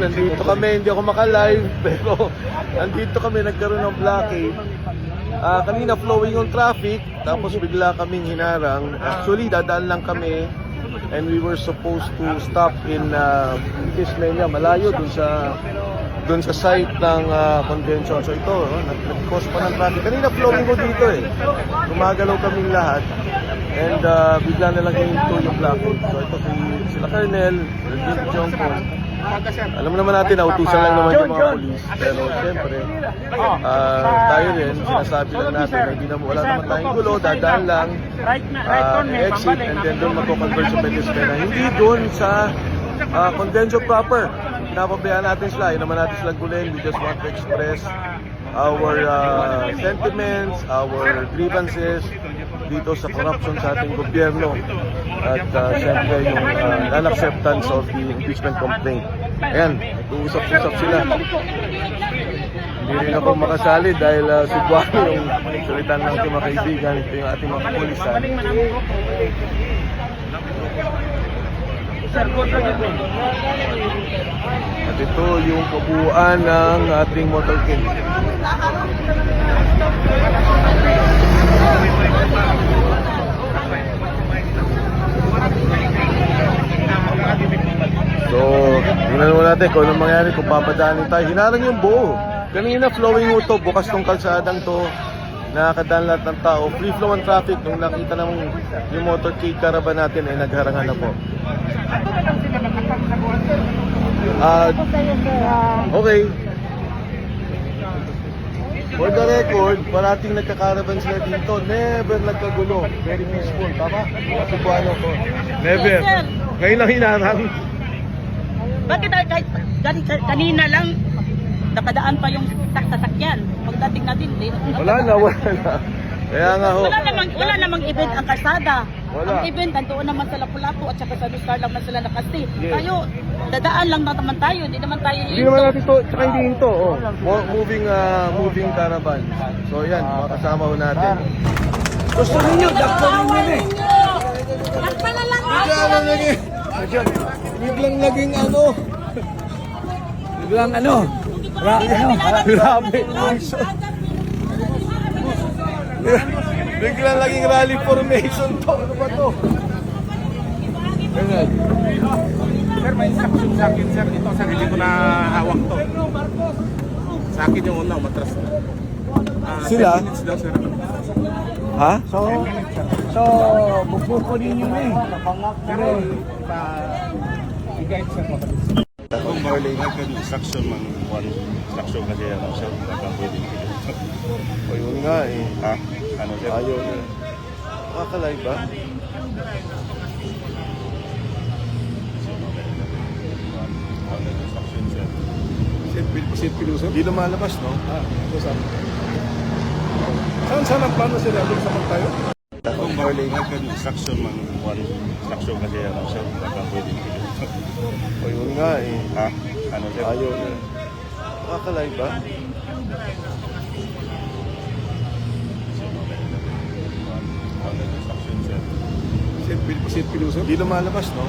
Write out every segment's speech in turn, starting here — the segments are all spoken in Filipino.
nandito kami, hindi ako maka-live, pero nandito kami, nagkaroon ng blockade. Kanina flowing yung traffic, tapos bigla kaming hinarang. Actually, dadaan lang kami, and we were supposed to stop in Tismenia, malayo dun sa site ng convention. So ito, nag-cause pa ng traffic. Kanina flowing ko dito Gumagalaw kaming lahat. And bigla na lang hinto yung blockade. So ito sila Colonel, Jong po. Alam mo naman natin, nautusan lang naman yung mga polis. Pero siyempre, tayo rin, sinasabi lang natin na hindi naman, wala naman tayong gulo, dadaan lang, exit, and then doon magko-convert sa Petismena. Hindi doon sa convention proper. Pinapabayaan natin sila, yun naman natin sila gulin. We just want to express our sentiments, our grievances dito sa corruption sa ating gobyerno at siyempre yung non-acceptance of the impeachment complaint. Ayan, nag-uusap-usap sila. Hindi rin ako makasali dahil subuan yung salitan ng ating mga kaibigan, ito yung ating mga kapulisan. At ito yung kabuuan ng ating motorcade. So, tingnan mo natin kung anong mangyari kung papadaanin tayo. Hinarang yung buo. Kanina flowing ito, bukas tong kalsadang to. Nakakadaan lahat ng tao. Free flow ang traffic. Nung nakita ng yung motorcade caravan natin ay nagharangan na po. Okay. For the record, parating nagkakaravan sila dito. Never nagkagulo. Very peaceful. Tama? Cebuano ko. Never. Ngayon lang hinarang. Bakit kahit kanina lang nakadaan pa yung sasakyan? Pagdating natin, wala na. Kaya nga ho. Wala namang event ang kalsada. Wala. Ang event, nandoon naman sa Lapu-Lapu at saka sa Luscar lang na sila nakasti. Yes. Tayo, dadaan lang naman tayo. Hindi naman tayo Hindi naman natin to, tsaka hindi ito. Moving caravan. So yan, makasama ho natin. Gusto ninyo, dakpan ninyo Dakpan na lang! Biglang naging ano? Biglang ano? Grabe. Biglang naging rally formation to. Ano ba to? Ganyan. Sir, may instruction sa akin, sir. Ito, sarili ko na hawak to. Sa akin yung una, umatras na. Sila? 10 minutes daw, sir. Ha? So, bukukunin nyo na Pero, i-guide sa mga. Kung Marley, instruction man, one instruction kasi yan, sir, baka pwede. O yun nga eh. Ha? Ano, sir? Ayaw na. Makakalive ba? Instruction, sir. Sid Piluso? Hindi lumalabas, no? Saan ang plano sila? Doon sa tayo? Kung Marley, instruction man, one instruction kasi yan, sir, baka pwede. O yun nga eh. Ha? Ano, sir? Ayaw na. Makakalive ba? Instruction, sir. Sid Piluso? Hindi lumalabas, no?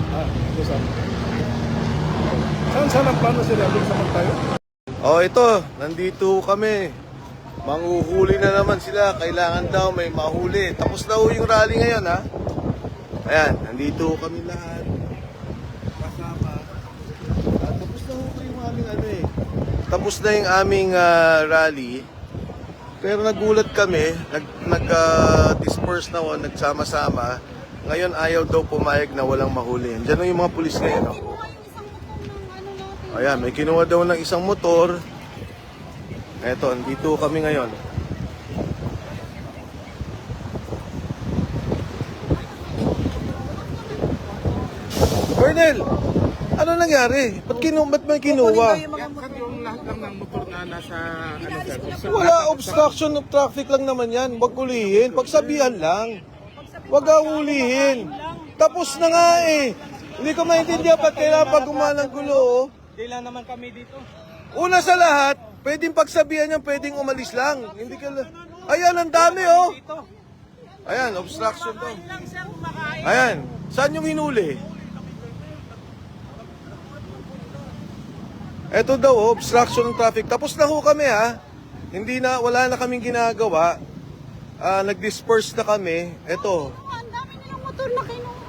Saan ang plano sila? Doon sa tayo? Oh, ito. Nandito kami. Manghuhuli na naman sila. Kailangan daw may mahuli. Tapos na ho yung rally ngayon, ha? Ayan, nandito kami lahat. Kasama. Tapos na ho yung aming Tapos na yung aming rally. Pero nagulat kami. Nag-disperse na ho, nagsama-sama. Ngayon ayaw daw pumayag na walang mahuli. Diyan na yung mga pulis ngayon, no? Ayan, may kinuha daw ng isang motor. Eto, dito kami ngayon. Colonel, ano nangyari? Ba't may kinuha? Yung lahat lang ng motor na nasa, sir? Wala, obstruction of traffic lang naman yan. Huwag ulihin, pagsabihan lang. Huwag ulihin. Tapos na nga eh. Hindi ko maintindihan ba't kailangan pag gumalang gulo, oh. Hindi lang naman kami dito. Una sa lahat, pwedeng pagsabihan yan, pwedeng umalis lang. Hindi ka Ayan, ang dami, oh. Ayan, obstruction to. Ayan, saan yung hinuli? Eto daw, obstruction ng traffic. Tapos na ho kami ha. Wala na kaming ginagawa. Nag-disperse na kami. Eto. Ang dami na yung motor na kinuha.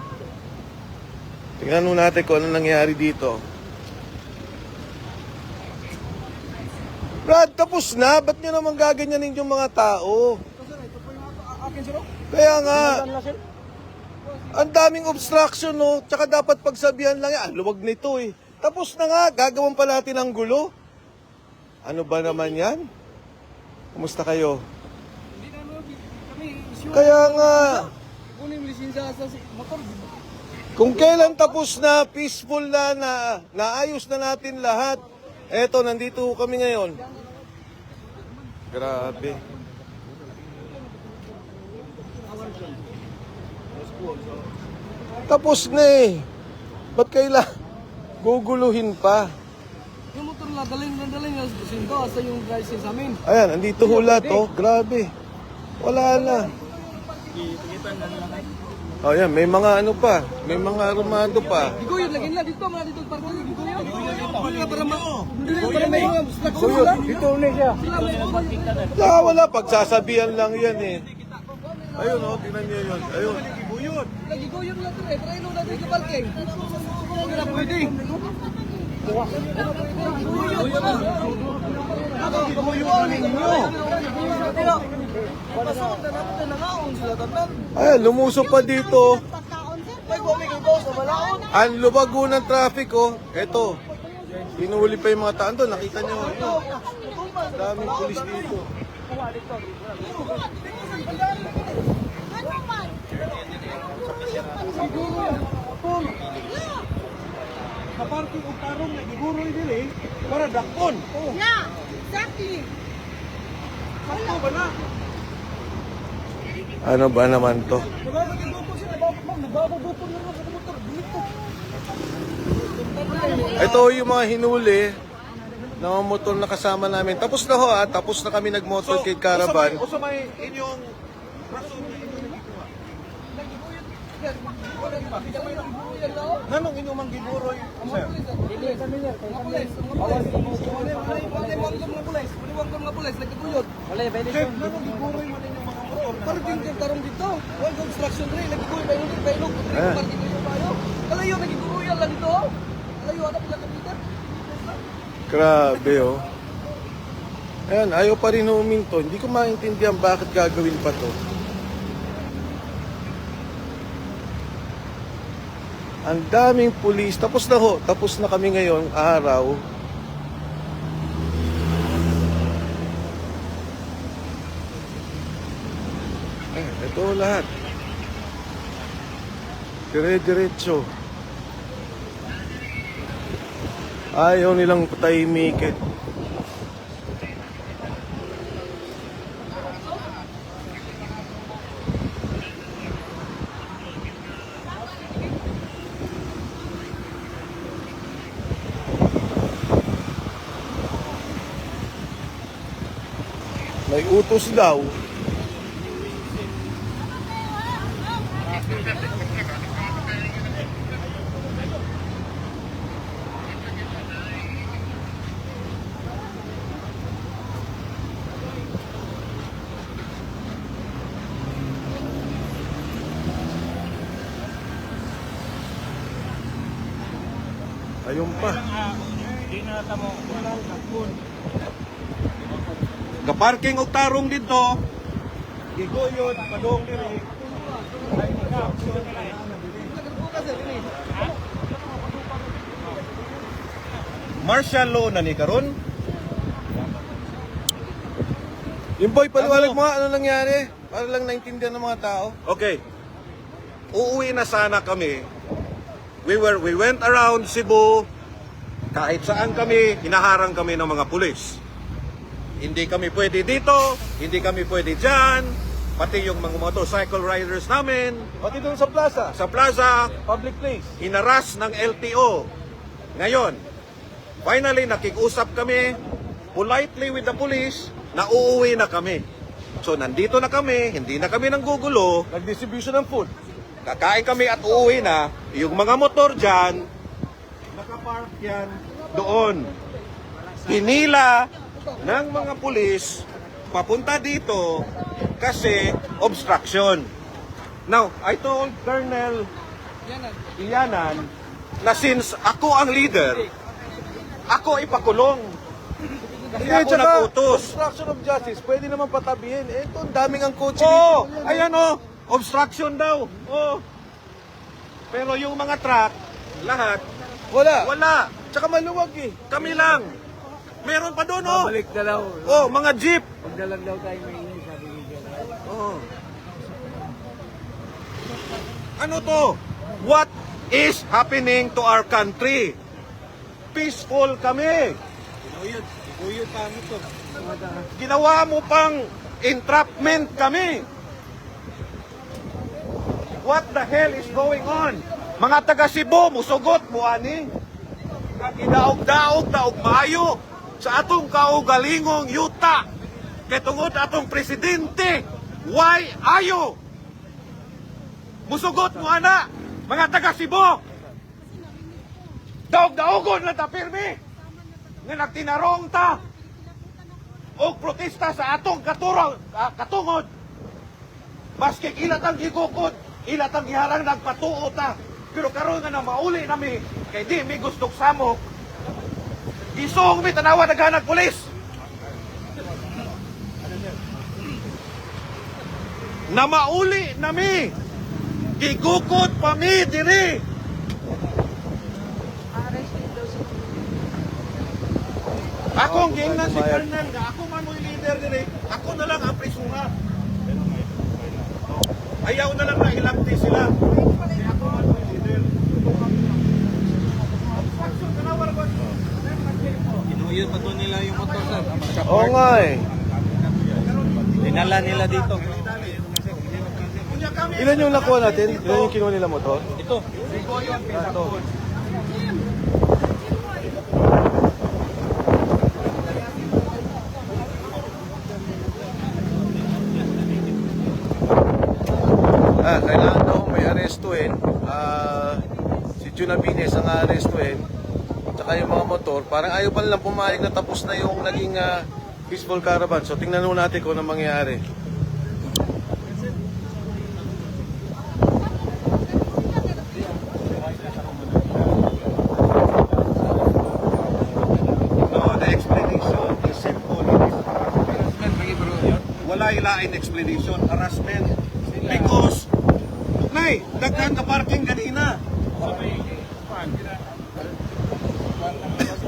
Tingnan mo natin kung ano nangyari dito. Brad, tapos na. Ba't nyo naman gaganyanin yung mga tao? Kaya nga. Ang daming obstruction, no? Tsaka dapat pagsabihan lang yan. Luwag nito eh. Tapos na nga. Gagawan pa natin ang gulo. Ano ba naman yan? Kumusta kayo? Kaya nga. Kung kailan tapos na, peaceful na, naayos na natin lahat. Eto, nandito kami ngayon. Grabe. Tapos na eh. Ba't kailan? Guguluhin pa. Yung motor na daling na sindo sa yung license amin. Ayan, andito hula to. Grabe. Wala na. Oh, yan, may mga ano pa. May mga armado pa. Giguyod lagi na dito mga dito parking giguyod. Para may obstruction sila. Dito ulit siya. Wala. Pagsasabihan lang yan eh. Ayun, oh, tingnan niyo yun. Ayun. Giguyod na to eh. Try no natin sa parking. Hindi na pwede. Ayan, lumusok pa dito. Ang lubago ng traffic, oh. Eto. Pinuhuli pa yung mga taan doon. Nakita niyo. Daming pulis dito. Kaparking o tarong na giguroy dili para dakpon. Yeah, exactly. Sakto ba na? Ano ba naman to? Nagagagipon sila. Nagbabagupon na lang sa motor. Dito. Ito yung mga hinuli na mga motor na kasama namin. Tapos na ho tapos na kami nagmotor kay Caravan. O sa may inyong nanong inyong manggiburoy, sir? Parking ka tarong dito. Wala construction rin. Nagiguroy ba yun? Bailog. Parking kayo tayo. Kalayo, nagiguroy yan lang dito. Kalayo, hanap lang kapita. Grabe oh. Ayan, ayaw pa rin huminto. Hindi ko maintindihan bakit gagawin pa to. Ang daming pulis. Tapos na ho. Tapos na kami ngayong araw. Ito lahat. Dire-diretso. Ayaw nilang patahimikin. May utos daw. Ayun pa. Kaparking og tarong dito. Giguyod, padong diri. Martial law na ni karon. Yung boy, paliwanag mo nga ano nangyari. Para lang naintindihan ng mga tao. Okay. Uuwi na sana kami. We went around Cebu. Kahit saan kami, hinaharang kami ng mga pulis. Hindi kami pwede dito, hindi kami pwede dyan. Pati yung mga motorcycle riders namin. Pati doon sa plaza. Sa plaza, Public place. hinaras ng LTO. Ngayon, finally nakik-usap kami politely with the police na uuwi na kami. So nandito na kami, hindi na kami nanggugulo. Nag-distribution ng food. Kakain kami at uuwi na. Yung mga motor dyan, nakapark yan doon. hinila ng mga pulis papunta dito kasi obstruction. Now, I told Colonel Ilianan na since ako ang leader, ako ipakulong. Kasi Hindi, ako tsaka, nagutos. obstruction of justice, pwede naman patabihin. Eh, ito, ang daming ang kotse Oo, dito. ayan o, obstruction daw. Oo. Pero yung mga truck, lahat, Wala. wala. Tsaka maluwag eh. Kami lang. Meron pa doon, oh. Balik na daw. Oh, mga jeep. Magdalag daw tayo may ingay, sabi ni Miguel. Oh. Ano to? What is happening to our country? Peaceful kami. Ginawa mo pang entrapment kami. What the hell is going on? Mga taga Cebu, musugot mo ani. Gidaog-daog daog maayo sa atong kaugalingong yuta. Kay tungod atong presidente. Why ayo? Musugot mo ana, mga taga Cebu. Daog-daogon lang ta pirmi. Nga nagtinarong ta. O protesta sa atong katungod. Maski ilat ang gigukod, ilat ang giharang nagpatuo ta. Pero karon nga na mauli nami, kay di mi gustong samok. Isong mi tanawa naghanag pulis. Na mauli nami, gigukod pa mi diri. Akong gingnan si Colonel nga ako man mo'y leader diri, ako na lang ang prisura. Ayaw na lang na ilapti sila. Kasi ako man mo'y leader. Inuyod pa doon nila yung motor, sir. Oo nga eh. Dinala nila dito. Ilan yung nakuha natin? Ilan yung kinuha nila motor? Ito. Ito. Kailangan daw may arestuhin. Si Junabines ang arestuhin. Tsaka yung mga motor. Parang ayaw pa nilang pumayag na tapos na yung naging peaceful caravan. So tingnan nun natin kung ano mangyayari. No, the explanation is simple. Wala ilain explanation, harassment. Because, nay, daghan ka parking ganina.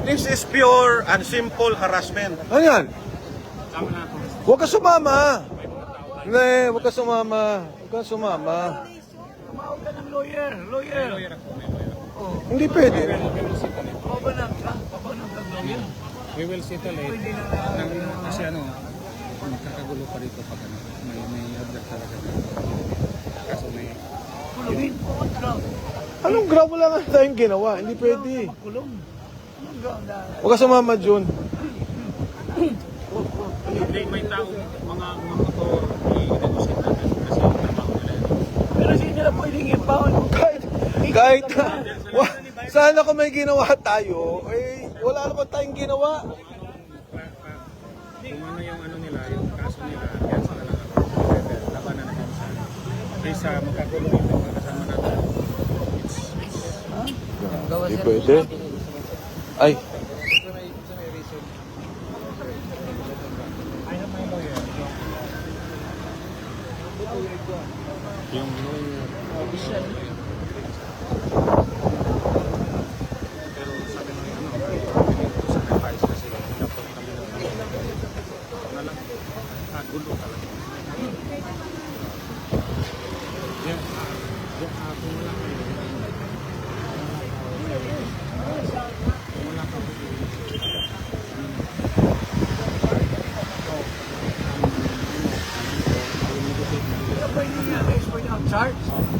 This is pure and simple harassment. Ano yan? Huwag ka sumama. Hindi, huwag ka sumama. Huwag ka sumama. Lawyer. Hindi pwede. We will settle it. Kasi ano, magkakagulo pa rito pag ano, may object talaga. Kaso may... Anong grab? Wala nga tayong ginawa. Hindi pwede. Huwag ka sumama, Jun. Hindi, may tao, mga motor, i-negotiate natin kasi yung trabaho nila yun. Pero hindi nila pwedeng i-bound. Kahit sana kung may ginawa tayo, eh, wala naman tayong ginawa. Kung ano yung ano nila, yung kaso nila, yan sila lang ang labanan natin sa kaysa magkagulo yung mga kasama natin. Hindi pwede. Ay, Yung pero sabi mo yung ano, to sacrifice kasi dapat kami na lang gulo talaga. Yung ako wala kayo. Wala ka.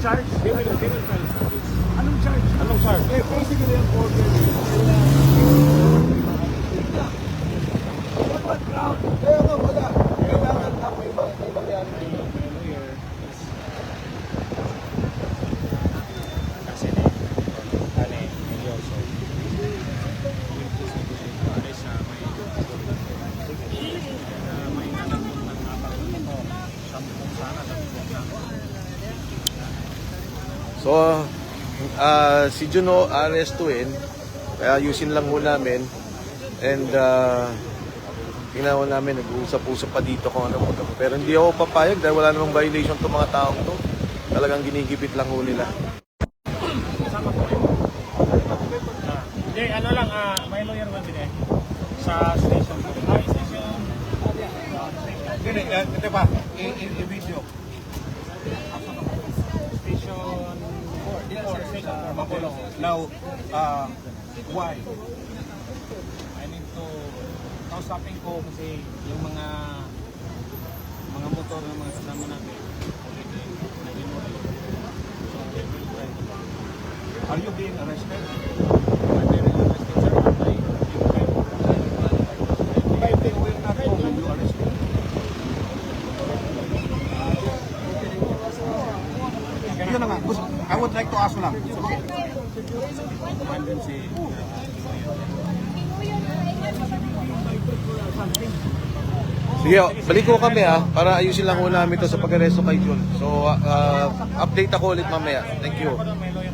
Charge? They will file charges. Anong charge? Anong charge? Basically, ang order kaya nga wala. Kailangan ako iba-iba. Kasi ni Mayor, so, sa may So, si Juno arestuin, kaya ayusin lang ho namin. And tingnan ho namin, nag-uusap-usap pa dito kung ano. Pero hindi ako papayag dahil wala namang violation itong mga taong to. Talagang ginigipit lang ho nila. Hindi, ano lang, may lawyer mo din sa station. Station. Hindi, ito ba? I-video. Station 4. Station 4. Mapulo. Now, why? I need to kausapin ko kasi yung mga motor ng mga sinama natin already nag-inway. So, we will try to Are you being arrested? I'm very interested, sir. If they will not go, will you arrest me? Yun na nga. I would like to ask lang. Kumain din si Sige, balik ko kami para ayusin lang ho namin to sa pag-aresto kay Jun. So, update ako ulit mamaya. Thank you. may lawyer.